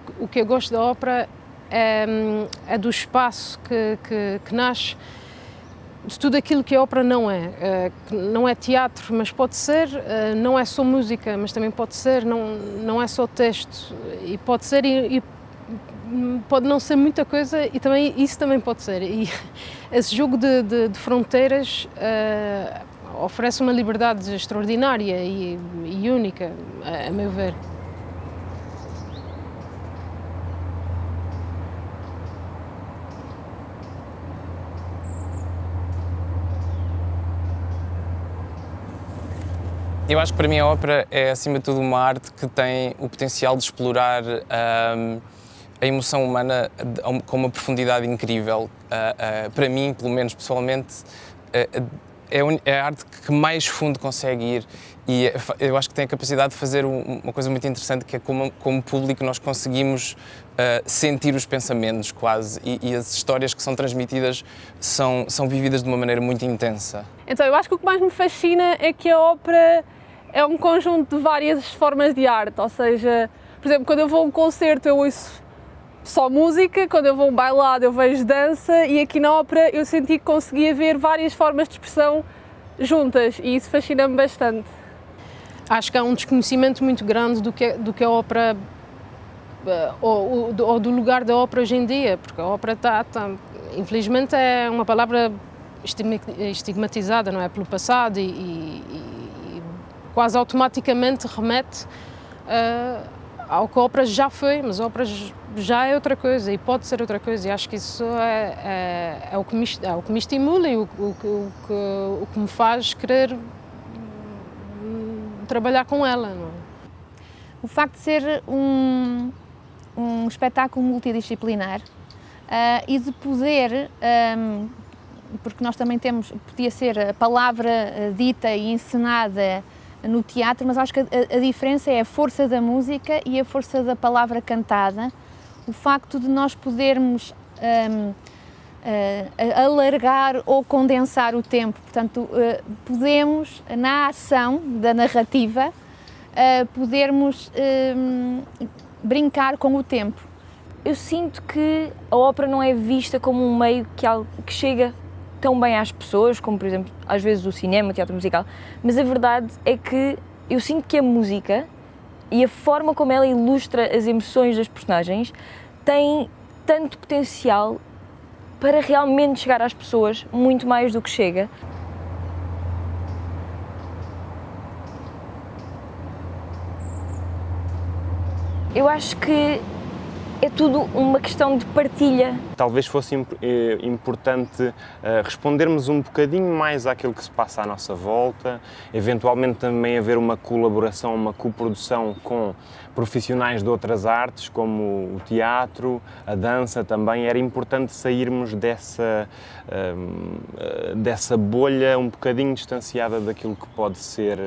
O que eu gosto da ópera é do espaço que nasce de tudo aquilo que a ópera não é. Não é teatro, mas pode ser, não é só música, mas também pode ser, não é só texto, e pode ser e pode não ser muita coisa, e também isso também pode ser. E esse jogo de fronteiras oferece uma liberdade extraordinária e única, a meu ver. Eu acho que para mim a ópera é, acima de tudo, uma arte que tem o potencial de explorar a emoção humana com uma profundidade incrível. Para mim, pelo menos pessoalmente, é a arte que mais fundo consegue ir, e eu acho que tem a capacidade de fazer uma coisa muito interessante, que é como público nós conseguimos sentir os pensamentos quase, e as histórias que são transmitidas são vividas de uma maneira muito intensa. Então eu acho que o que mais me fascina é que a ópera é um conjunto de várias formas de arte, ou seja, por exemplo, quando eu vou a um concerto eu ouço só música, quando eu vou a um bailado eu vejo dança, e aqui na ópera eu senti que conseguia ver várias formas de expressão juntas, e isso fascina-me bastante. Acho que há um desconhecimento muito grande do que a ópera, ou do lugar da ópera hoje em dia, porque a ópera infelizmente é uma palavra estigmatizada, não é, pelo passado, e quase automaticamente remete ao que a ópera já foi, mas a ópera já é outra coisa e pode ser outra coisa, e acho que isso é o que me estimula e o que me faz querer trabalhar com ela. Não é? O facto de ser um espetáculo multidisciplinar e de poder, porque nós também podia ser a palavra dita e encenada no teatro, mas acho que a diferença é a força da música e a força da palavra cantada, o facto de nós podermos alargar ou condensar o tempo, portanto, podemos, na ação da narrativa, podermos brincar com o tempo. Eu sinto que a ópera não é vista como um meio que chega tão bem às pessoas, como por exemplo, às vezes o cinema, o teatro musical, mas a verdade é que eu sinto que a música e a forma como ela ilustra as emoções das personagens tem tanto potencial para realmente chegar às pessoas, muito mais do que chega. Eu acho que é tudo uma questão de partilha. Talvez fosse importante respondermos um bocadinho mais àquilo que se passa à nossa volta, eventualmente também haver uma colaboração, uma coprodução com profissionais de outras artes, como o teatro, a dança também. Era importante sairmos dessa bolha um bocadinho distanciada daquilo que pode ser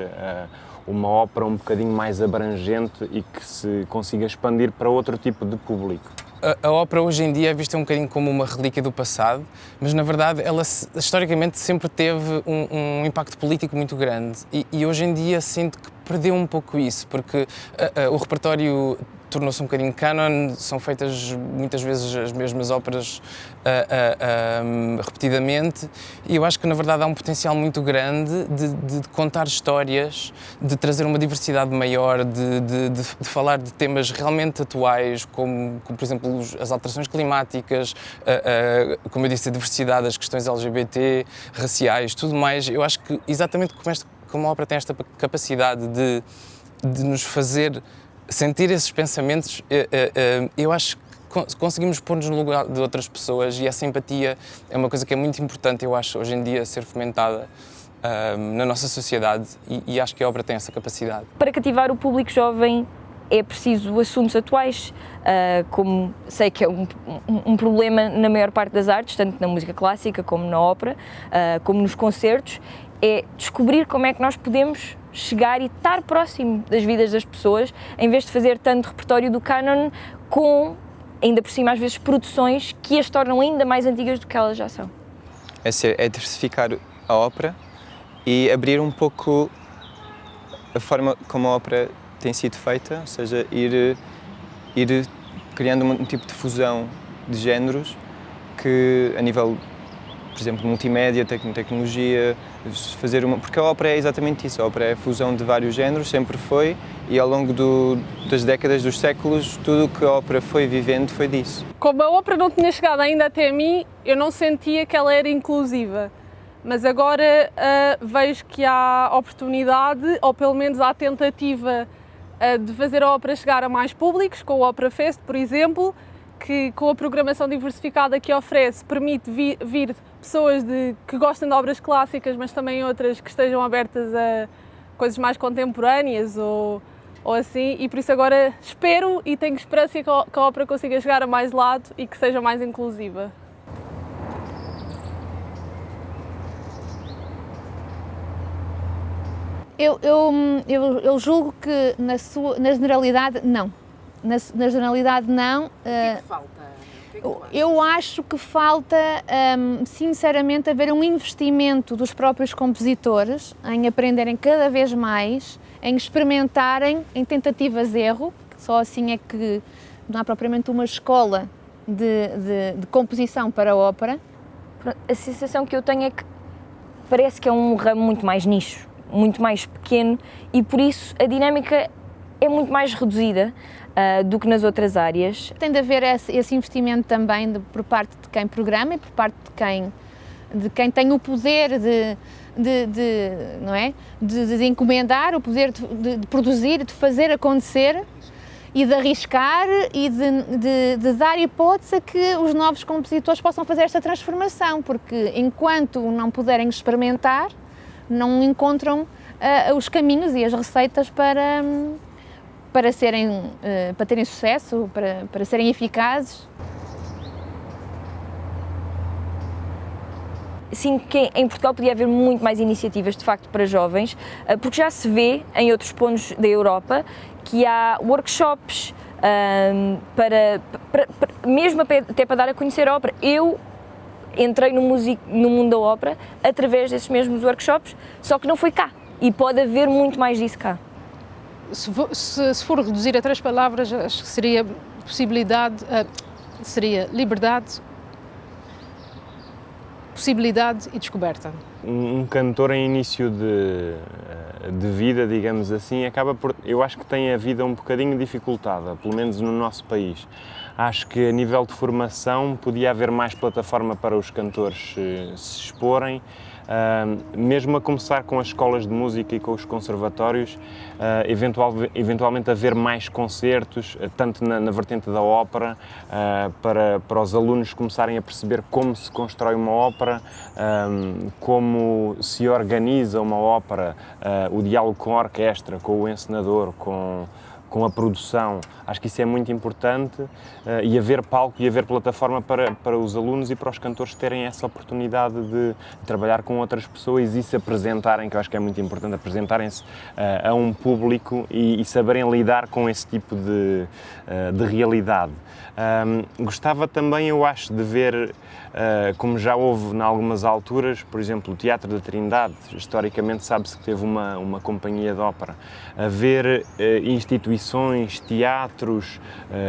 uma ópera um bocadinho mais abrangente e que se consiga expandir para outro tipo de público. A ópera hoje em dia é vista um bocadinho como uma relíquia do passado, mas na verdade ela historicamente sempre teve um impacto político muito grande, e hoje em dia sinto que perdeu um pouco isso, porque o repertório tornou-se um bocadinho canon, são feitas muitas vezes as mesmas óperas repetidamente, e eu acho que na verdade há um potencial muito grande de contar histórias, de trazer uma diversidade maior, de falar de temas realmente atuais, como por exemplo as alterações climáticas, como eu disse, a diversidade, as questões LGBT, raciais, tudo mais. Eu acho que exatamente como a ópera tem esta capacidade de nos fazer sentir esses pensamentos, eu acho que conseguimos pôr-nos no lugar de outras pessoas, e essa empatia é uma coisa que é muito importante, eu acho, hoje em dia, ser fomentada na nossa sociedade, e acho que a ópera tem essa capacidade. Para cativar o público jovem é preciso assuntos atuais, como sei que é um problema na maior parte das artes, tanto na música clássica como na ópera, como nos concertos, é descobrir como é que nós podemos chegar e estar próximo das vidas das pessoas, em vez de fazer tanto repertório do canon, com, ainda por cima, às vezes, produções que as tornam ainda mais antigas do que elas já são. É diversificar a ópera e abrir um pouco a forma como a ópera tem sido feita, ou seja, ir criando um tipo de fusão de géneros que, a nível, por exemplo, multimédia, tecnologia, porque a ópera é exatamente isso, a ópera é a fusão de vários géneros, sempre foi, e ao longo das décadas, dos séculos, tudo o que a ópera foi vivendo foi disso. Como a ópera não tinha chegado ainda até mim, eu não sentia que ela era inclusiva. Mas agora vejo que há oportunidade, ou pelo menos há tentativa de fazer a ópera chegar a mais públicos, com o Opera Fest, por exemplo, que com a programação diversificada que oferece, permite vir pessoas que gostam de obras clássicas, mas também outras que estejam abertas a coisas mais contemporâneas ou assim, e por isso agora espero e tenho esperança que a ópera consiga chegar a mais lado e que seja mais inclusiva. Eu julgo que na generalidade não. Na generalidade não. O que é que falta? Eu acho que falta, sinceramente, haver um investimento dos próprios compositores em aprenderem cada vez mais, em experimentarem, em tentativas-erro, só assim é que não há propriamente uma escola de composição para a ópera. A sensação que eu tenho é que parece que é um ramo muito mais nicho, muito mais pequeno, e por isso a dinâmica é muito mais reduzida do que nas outras áreas. Tem de haver esse investimento também por parte de quem programa e por parte de quem tem o poder não é? de encomendar, o poder de produzir, de fazer acontecer e de arriscar e de dar hipótese a que os novos compositores possam fazer esta transformação, porque enquanto não puderem experimentar, não encontram os caminhos e as receitas para terem sucesso, para serem eficazes. Sinto que em Portugal podia haver muito mais iniciativas, de facto, para jovens, porque já se vê em outros pontos da Europa que há workshops, mesmo até para dar a conhecer a ópera. Eu entrei no mundo da ópera através desses mesmos workshops, só que não foi cá, e pode haver muito mais disso cá. Se for reduzir a 3 palavras, acho que seria liberdade, possibilidade e descoberta. Um cantor em início de vida, digamos assim, eu acho que tem a vida um bocadinho dificultada, pelo menos no nosso país. Acho que a nível de formação podia haver mais plataforma para os cantores se exporem, mesmo a começar com as escolas de música e com os conservatórios, eventualmente haver mais concertos, tanto na vertente da ópera, para os alunos começarem a perceber como se constrói uma ópera, como se organiza uma ópera, o diálogo com a orquestra, com o encenador, com a produção. Acho que isso é muito importante, e haver palco e haver plataforma para os alunos e para os cantores terem essa oportunidade de trabalhar com outras pessoas e se apresentarem, que eu acho que é muito importante, apresentarem-se a um público e saberem lidar com esse tipo de realidade. Gostava também, eu acho, de ver, como já houve em algumas alturas, por exemplo, o Teatro da Trindade, historicamente sabe-se que teve uma companhia de ópera, haver instituições, teatros,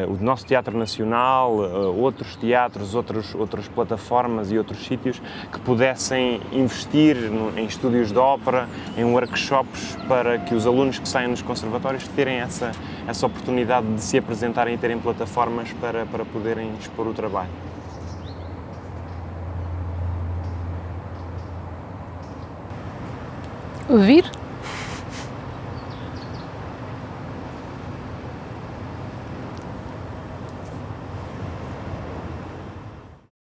o nosso Teatro Nacional, outros teatros, outras plataformas e outros sítios que pudessem investir em estúdios de ópera, em workshops, para que os alunos que saem dos conservatórios terem essa oportunidade de se apresentarem e terem plataformas para poderem expor o trabalho. Ouvir